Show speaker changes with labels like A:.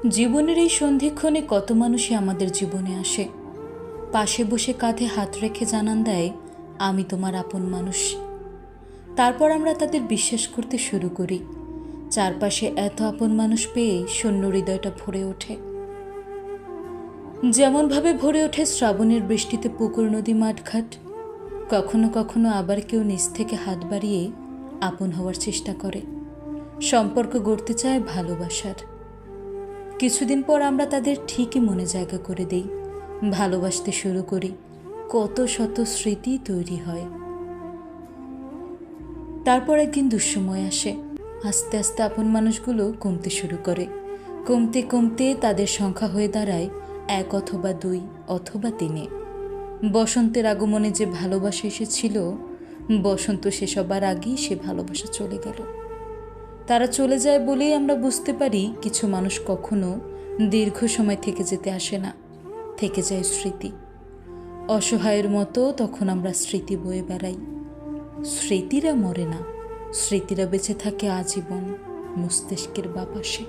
A: জীবনের এই সন্ধিক্ষণে কত মানুষই আমাদের জীবনে আসে, পাশে বসে কাঁধে হাত রেখে জানান দেয়, আমি তোমার আপন মানুষ। তারপর আমরা তাদের বিশ্বাস করতে শুরু করি। চারপাশে এত আপন মানুষ পেয়ে শূন্য হৃদয়টা ভরে ওঠে। যেমনভাবে ভরে ওঠে শ্রাবণের বৃষ্টিতে পুকুর, নদী, মাঠঘাট। কখনো কখনো আবার কেউ নিজ থেকে হাত বাড়িয়ে আপন হওয়ার চেষ্টা করে, সম্পর্ক গড়তে চায় ভালোবাসার। কিছুদিন পর আমরা তাদের ঠিকই মনে জায়গা করে দেই, ভালোবাসতে শুরু করি। কত শত স্মৃতি তৈরি হয়। তারপর একদিন দুঃসময় আসে। আস্তে আস্তে আপন মানুষগুলো কমতে শুরু করে। কমতে কমতে তাদের সংখ্যা হয়ে দাঁড়ায় 1 অথবা 2 অথবা 3। বসন্তের আগমনে যে ভালোবাসা এসেছিল, বসন্ত শেষ হবার আগেই সে ভালোবাসা চলে গেল। তারা চলে যায় বলেই আমরা বুঝতে পারি কিছু মানুষ কখনো দীর্ঘ সময় থেকে যেতে আসে না, থেকে যায় স্মৃতি। অসহায়ের মতো তখন আমরা স্মৃতি বয়ে বেড়াই। স্মৃতিরা মরে না, স্মৃতিরা বেঁচে থাকে আজীবন মস্তিষ্কের বাপাসে।